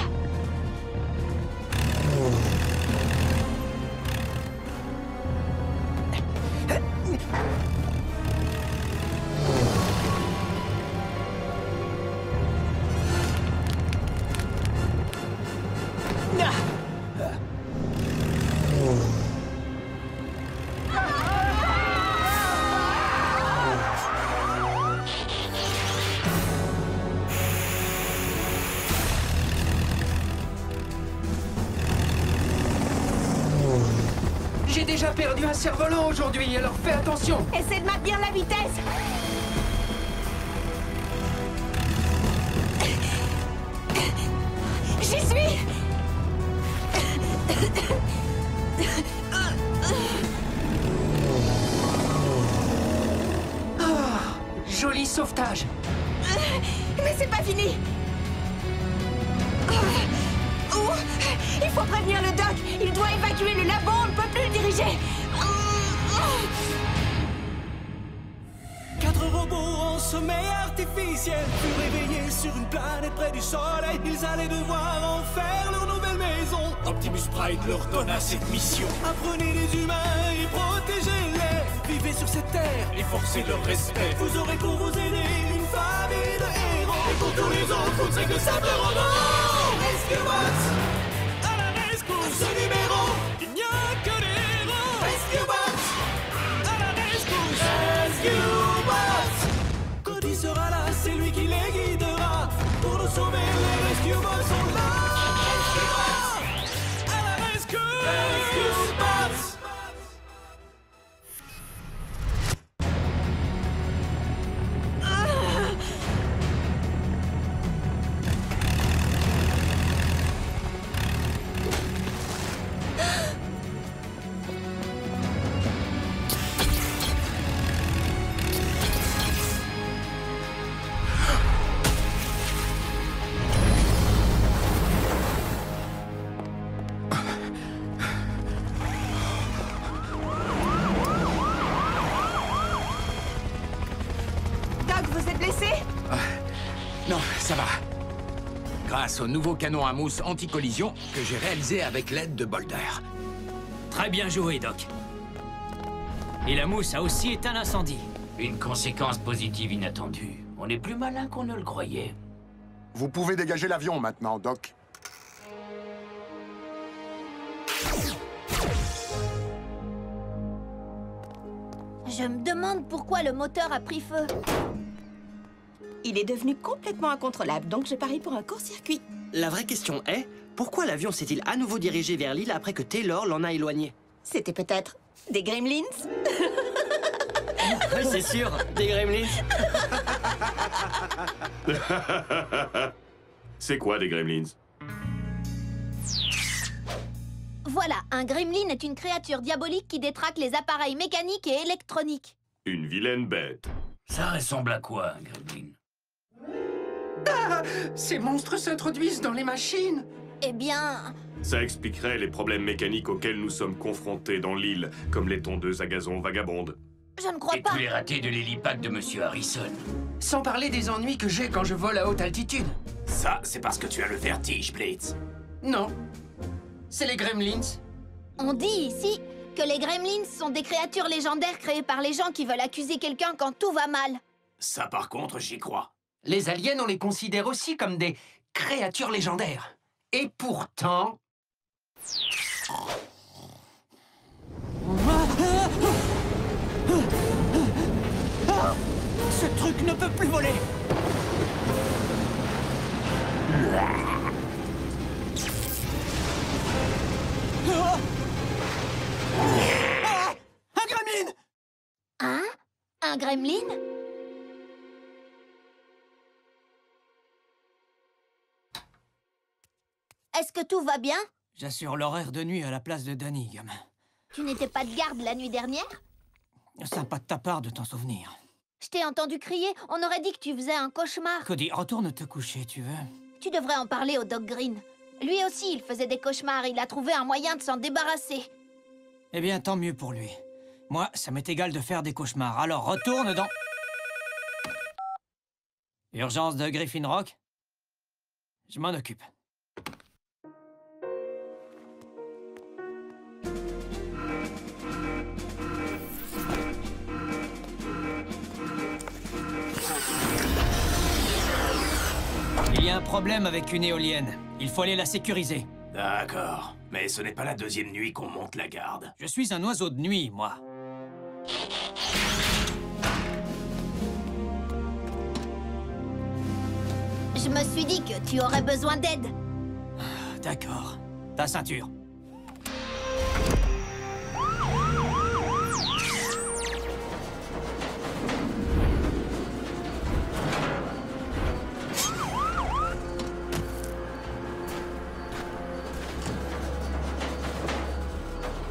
J'ai déjà perdu un cerf-volant aujourd'hui, alors fais attention. Essaie de maintenir la vitesse. J'y suis. Oh, joli sauvetage. Mais c'est pas fini. Il faut prévenir le doc. Il doit évacuer le labo. On ne peut plus le diriger. 4 robots en sommeil artificiel furent réveillés sur une planète près du soleil. Ils allaient devoir en faire leur nouvelle maison. Optimus Prime leur donna cette mission. Apprenez les humains et protégez-les. Vivez sur cette terre et forcez leur respect. Vous aurez pour vous aider une famille de héros. Et pour tous les autres, vous ne serez que simples robots. Rescue Bots à la rescousse. Ce numéro, il n'y a que des héros. Rescue Bots à la rescousse. Rescue Bots. Doc, vous êtes blessé? Non, ça va. Grâce au nouveau canon à mousse anti-collision que j'ai réalisé avec l'aide de Boulder. Très bien joué, Doc. Et la mousse a aussi éteint l'incendie. Une conséquence positive inattendue. On est plus malin qu'on ne le croyait. Vous pouvez dégager l'avion maintenant, Doc. Je me demande pourquoi le moteur a pris feu. Il est devenu complètement incontrôlable, donc je parie pour un court-circuit. La vraie question est, pourquoi l'avion s'est-il à nouveau dirigé vers l'île après que Taylor l'en a éloigné? C'était peut-être des gremlins? C'est sûr, des gremlins. C'est quoi des gremlins? Voilà, un gremlin est une créature diabolique qui détraque les appareils mécaniques et électroniques. Une vilaine bête. Ça ressemble à quoi, un gremlin? Ah! Ces monstres s'introduisent dans les machines! Eh bien... Ça expliquerait les problèmes mécaniques auxquels nous sommes confrontés dans l'île, comme les tondeuses à gazon vagabondes. Je ne crois Et pas. tous les ratés de l'hélipad de Monsieur Harrison. Sans parler des ennuis que j'ai quand je vole à haute altitude. Ça, c'est parce que tu as le vertige, Blitz. Non. C'est les gremlins. On dit ici que les gremlins sont des créatures légendaires créées par les gens qui veulent accuser quelqu'un quand tout va mal. Ça, par contre, j'y crois. Les aliens, on les considère aussi comme des créatures légendaires. Et pourtant... Ce truc ne peut plus voler. Un gremlin! Hein? Un gremlin? Est-ce que tout va bien? J'assure l'horaire de nuit à la place de Danny, gamin. Tu n'étais pas de garde la nuit dernière? Sympa de ta part de t'en souvenir. Je t'ai entendu crier, on aurait dit que tu faisais un cauchemar. Cody, retourne te coucher, tu veux? Tu devrais en parler au Doc Green. Lui aussi, il faisait des cauchemars, il a trouvé un moyen de s'en débarrasser. Eh bien, tant mieux pour lui. Moi, ça m'est égal de faire des cauchemars, alors retourne dans... Urgence de Griffin Rock? Je m'en occupe. Il y a un problème avec une éolienne. Il faut aller la sécuriser. D'accord. Mais ce n'est pas la deuxième nuit qu'on monte la garde. Je suis un oiseau de nuit, moi. Je me suis dit que tu aurais besoin d'aide. D'accord. Ta ceinture.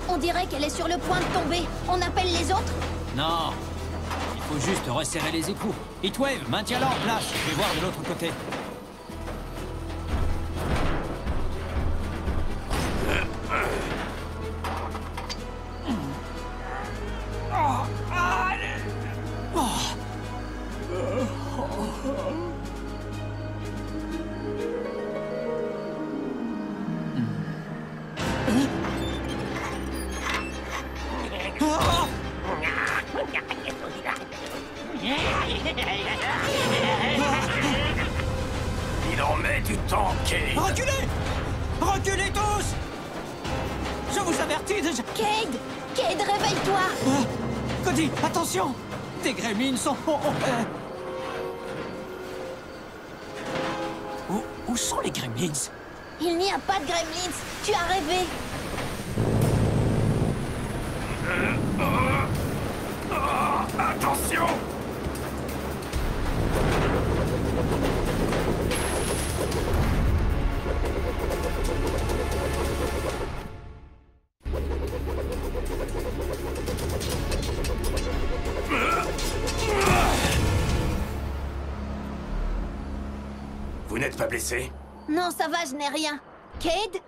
On dirait qu'elle est sur le point de tomber. On appelle les autres? Non. Il faut juste resserrer les écrous. Heatwave, maintiens-la en place. Je vais voir de l'autre côté. Il en met du temps, Cade. Reculez! Reculez tous! Je vous avertis déjà... Cade! Cade, réveille-toi! Cody, attention! Tes gremlins sont... Où sont les gremlins? Il n'y a pas de gremlins! Tu as rêvé! Attention! Vous n'êtes pas blessé? Non, ça va, je n'ai rien. Cade?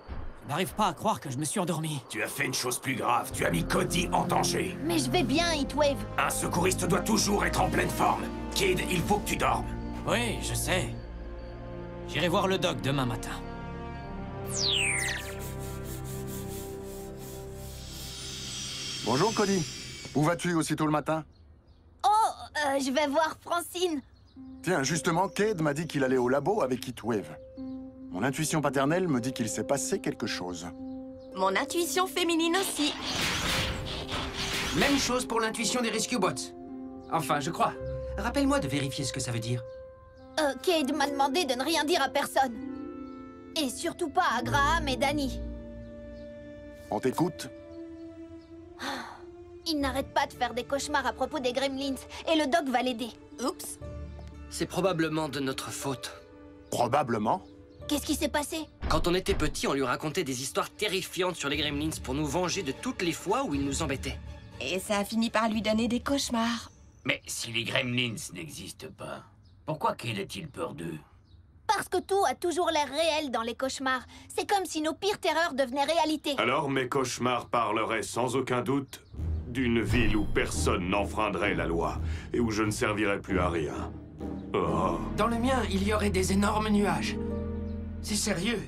Je n'arrive pas à croire que je me suis endormi. Tu as fait une chose plus grave. Tu as mis Cody en danger. Mais je vais bien, Heatwave. Un secouriste doit toujours être en pleine forme. Kid, il faut que tu dormes. Oui, je sais. J'irai voir le doc demain matin. Bonjour, Cody. Où vas-tu aussitôt le matin? Oh, je vais voir Francine. Tiens, justement, Cade m'a dit qu'il allait au labo avec Heatwave. Mon intuition paternelle me dit qu'il s'est passé quelque chose. Mon intuition féminine aussi. Même chose pour l'intuition des Rescue Bots. Enfin, je crois. Rappelle-moi de vérifier ce que ça veut dire. Cade m'a demandé de ne rien dire à personne. Et surtout pas à Graham et Danny. On t'écoute? Il n'arrête pas de faire des cauchemars à propos des Gremlins, et le doc va l'aider. Oups. C'est probablement de notre faute. Probablement? Qu'est-ce qui s'est passé? Quand on était petit, on lui racontait des histoires terrifiantes sur les Gremlins pour nous venger de toutes les fois où ils nous embêtaient. Et ça a fini par lui donner des cauchemars. Mais si les Gremlins n'existent pas, pourquoi Cade a-t-il peur d'eux? Parce que tout a toujours l'air réel dans les cauchemars. C'est comme si nos pires terreurs devenaient réalité. Alors mes cauchemars parleraient sans aucun doute d'une ville où personne n'enfreindrait la loi et où je ne servirais plus à rien. Oh. Dans le mien, il y aurait des énormes nuages. C'est sérieux.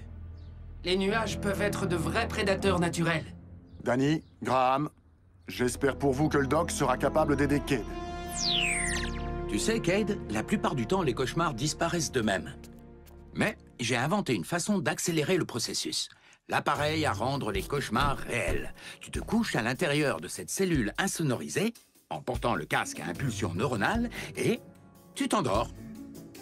Les nuages peuvent être de vrais prédateurs naturels. Danny, Graham, j'espère pour vous que le doc sera capable d'aider Cade. Tu sais, Cade, la plupart du temps, les cauchemars disparaissent d'eux-mêmes. Mais j'ai inventé une façon d'accélérer le processus. L'appareil à rendre les cauchemars réels. Tu te couches à l'intérieur de cette cellule insonorisée, en portant le casque à impulsion neuronale, et tu t'endors.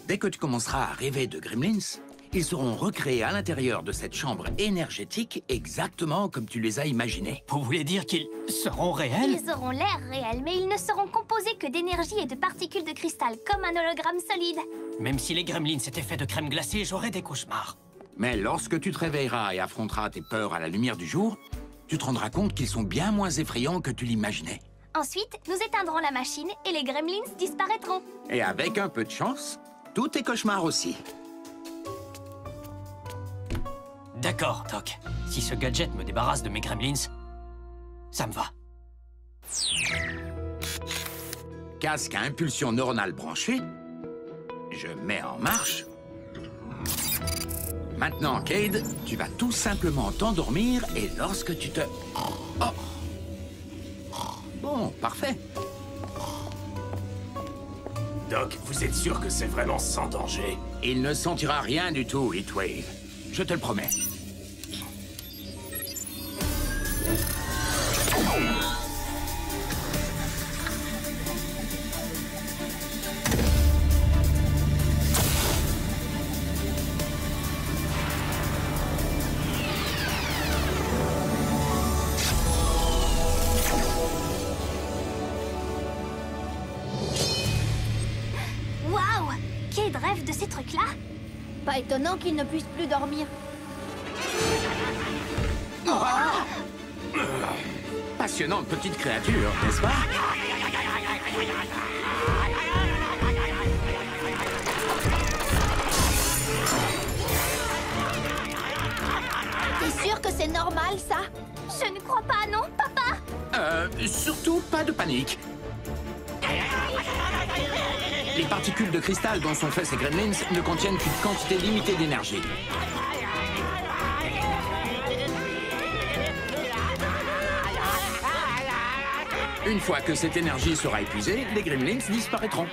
Dès que tu commenceras à rêver de Gremlins, ils seront recréés à l'intérieur de cette chambre énergétique exactement comme tu les as imaginés. Vous voulez dire qu'ils seront réels? Ils auront l'air réels, mais ils ne seront composés que d'énergie et de particules de cristal, comme un hologramme solide. Même si les Gremlins étaient faits de crème glacée, j'aurais des cauchemars. Mais lorsque tu te réveilleras et affronteras tes peurs à la lumière du jour, tu te rendras compte qu'ils sont bien moins effrayants que tu l'imaginais. Ensuite, nous éteindrons la machine et les Gremlins disparaîtront. Et avec un peu de chance, tous tes cauchemars aussi. D'accord, Doc. Si ce gadget me débarrasse de mes Gremlins, ça me va. Casque à impulsion neuronale branchée. Je mets en marche. Maintenant, Cade, tu vas tout simplement t'endormir et lorsque tu te... Oh! Bon, parfait. Doc, vous êtes sûr que c'est vraiment sans danger? Il ne sentira rien du tout, Heatwave. Je te le promets. Waouh! Cade rêve de ces trucs-là? Pas étonnant qu'il ne puisse plus dormir. Passionnante petite créature, n'est-ce pas? T'es sûr que c'est normal, ça? Je ne crois pas, non, papa? Surtout pas de panique. Les particules de cristal dont sont faits ces Gremlins ne contiennent qu'une quantité limitée d'énergie. Une fois que cette énergie sera épuisée, les Gremlins disparaîtront.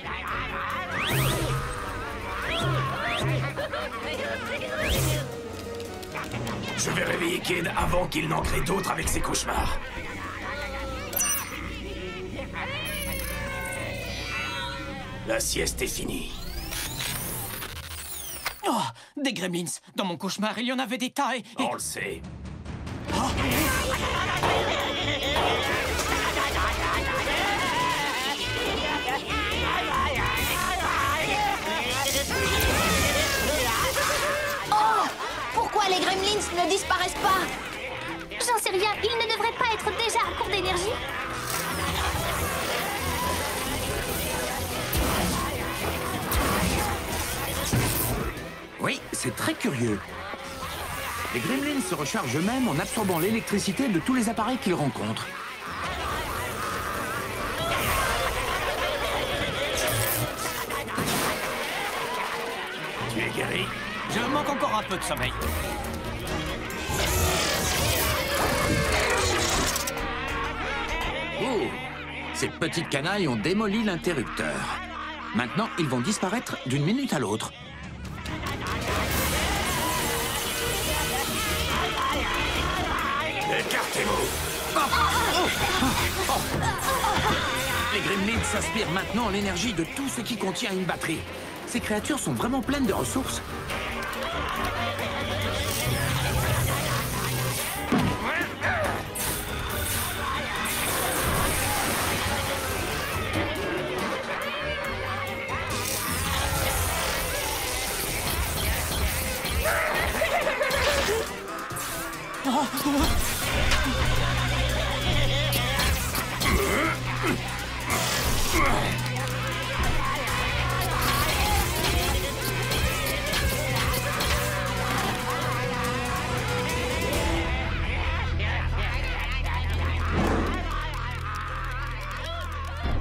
Je vais réveiller Cade avant qu'il n'en crée d'autres avec ses cauchemars. La sieste est finie. Oh, des Gremlins! Dans mon cauchemar, il y en avait des tas et... On le sait. Oh! Pourquoi les Gremlins ne disparaissent pas? J'en sais rien, ils ne devraient pas être déjà à court d'énergie? Oui, c'est très curieux. Les Gremlins se rechargent eux-mêmes en absorbant l'électricité de tous les appareils qu'ils rencontrent. Tu es guéri? Je manque encore un peu de sommeil. Oh! Ces petites canailles ont démoli l'interrupteur. Maintenant, ils vont disparaître d'une minute à l'autre. Écartez-vous! Les gremlins s'aspirent maintenant l'énergie de tout ce qui contient une batterie. Ces créatures sont vraiment pleines de ressources.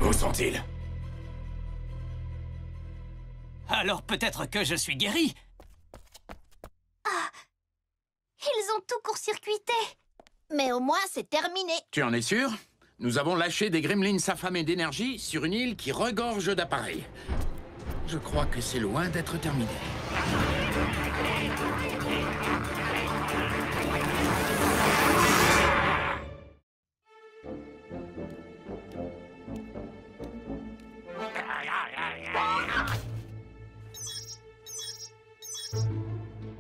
Où sont-ils? Alors peut-être que je suis guéri. Ils ont tout court-circuité. Mais au moins, c'est terminé. Tu en es sûr? Nous avons lâché des gremlins affamés d'énergie sur une île qui regorge d'appareils. Je crois que c'est loin d'être terminé.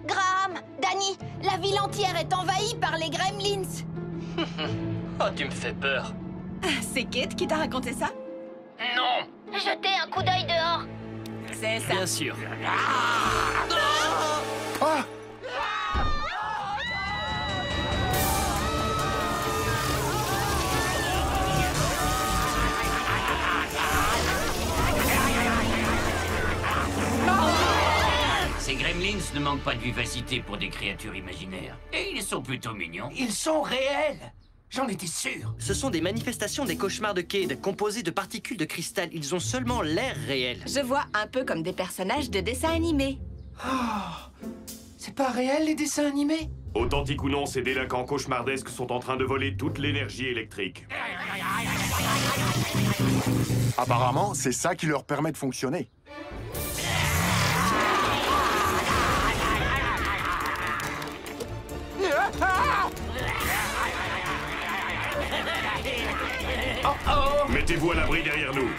Graham, Danny, la ville entière est envahie par les gremlins. Oh, tu me fais peur. C'est Kate qui t'a raconté ça? Non! Jetez un coup d'œil dehors. C'est ça. Bien sûr. Ces gremlins ne manquent pas de vivacité pour des créatures imaginaires. Et ils sont plutôt mignons. Ils sont réels! J'en étais sûr. Ce sont des manifestations des cauchemars de Cade, composés de particules de cristal. Ils ont seulement l'air réel. Je vois un peu comme des personnages de dessins animés. Oh, c'est pas réel, les dessins animés? Authentique ou non, ces délinquants cauchemardesques sont en train de voler toute l'énergie électrique. Apparemment, c'est ça qui leur permet de fonctionner. Mettez-vous à l'abri derrière nous.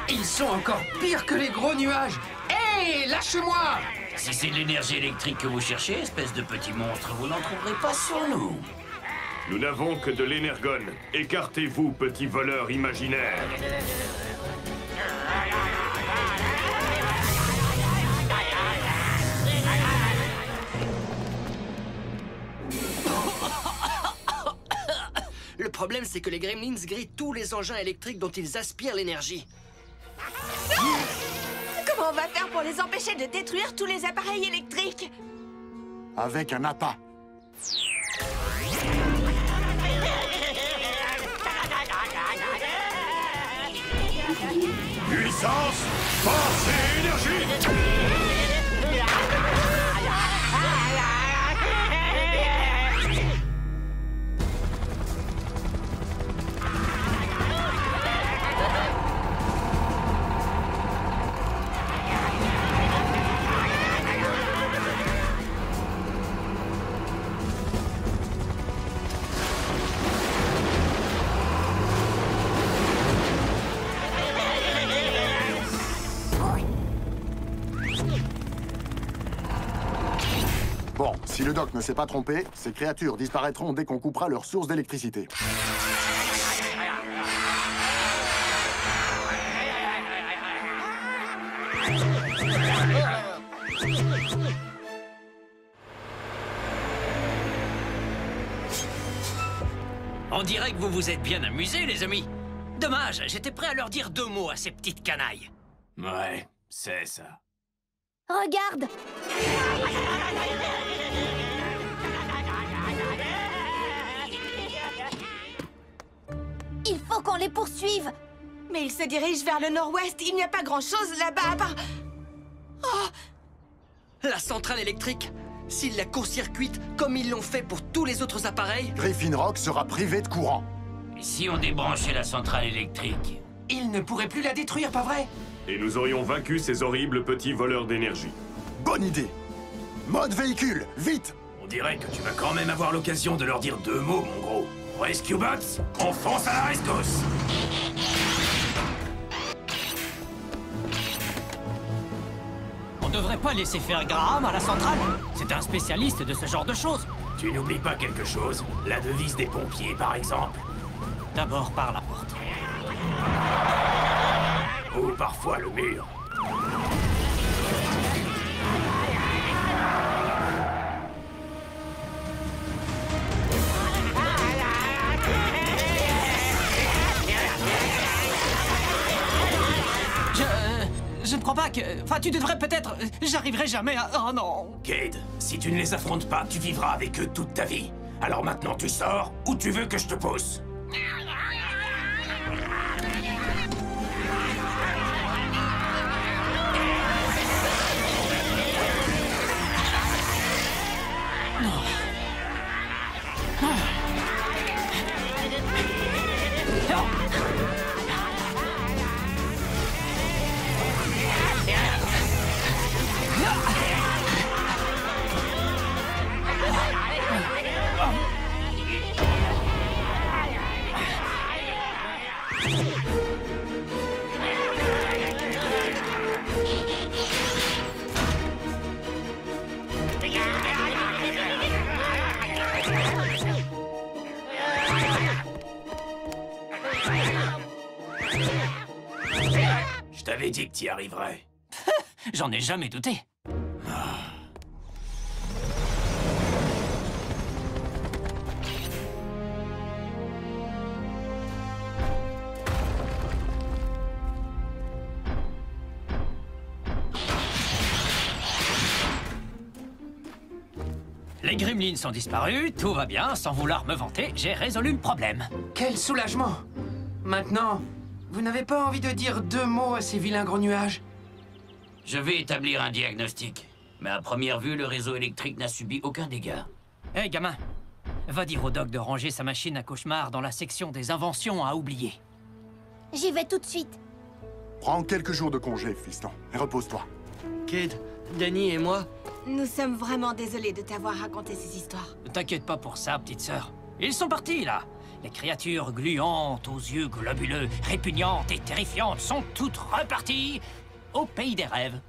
Ils sont encore pires que les gros nuages. Hé, lâche-moi! Si c'est de l'énergie électrique que vous cherchez, espèce de petit monstre, vous n'en trouverez pas sur nous. Nous n'avons que de l'énergone. Écartez-vous, petits voleurs imaginaires. Le problème, c'est que les gremlins grillent tous les engins électriques dont ils aspirent l'énergie. Comment on va faire pour les empêcher de détruire tous les appareils électriques? Avec un appât. Puissance, force et énergie! Bon, si le doc ne s'est pas trompé, ces créatures disparaîtront dès qu'on coupera leur source d'électricité. On dirait que vous vous êtes bien amusés, les amis. Dommage, j'étais prêt à leur dire 2 mots à ces petites canailles. Ouais, c'est ça. Regarde! Il faut qu'on les poursuive! Mais ils se dirigent vers le nord-ouest. Il n'y a pas grand-chose là-bas à part... Oh! La centrale électrique, s'ils la court-circuitent comme ils l'ont fait pour tous les autres appareils... Griffin Rock sera privé de courant. Et si on débranchait la centrale électrique? Ils ne pourraient plus la détruire, pas vrai? Et nous aurions vaincu ces horribles petits voleurs d'énergie. Bonne idée. Mode véhicule, vite! On dirait que tu vas quand même avoir l'occasion de leur dire 2 mots, mon gros. Rescue Bots, on fonce à la rescousse! On devrait pas laisser faire Graham à la centrale. C'est un spécialiste de ce genre de choses. Tu n'oublies pas quelque chose? La devise des pompiers, par exemple. D'abord par la porte. Ou parfois le mur. Je ne crois pas que... Enfin, tu devrais peut-être... J'arriverai jamais à... Oh non! Cade, si tu ne les affrontes pas, tu vivras avec eux toute ta vie. Alors maintenant, tu sors ou tu veux que je te pousse? Je t'avais dit que t'y arriverais. J'en ai jamais douté. Les gremlins sont disparus, tout va bien, sans vouloir me vanter, j'ai résolu le problème. Quel soulagement! Maintenant, vous n'avez pas envie de dire 2 mots à ces vilains gros nuages? Je vais établir un diagnostic. Mais à première vue, le réseau électrique n'a subi aucun dégât. Hé, gamin, va dire au doc de ranger sa machine à cauchemar dans la section des inventions à oublier. J'y vais tout de suite. Prends quelques jours de congé, fiston, et repose-toi. Cade, Danny et moi... Nous sommes vraiment désolés de t'avoir raconté ces histoires. Ne t'inquiète pas pour ça, petite sœur. Ils sont partis, là. Les créatures gluantes, aux yeux globuleux, répugnantes et terrifiantes sont toutes reparties au pays des rêves.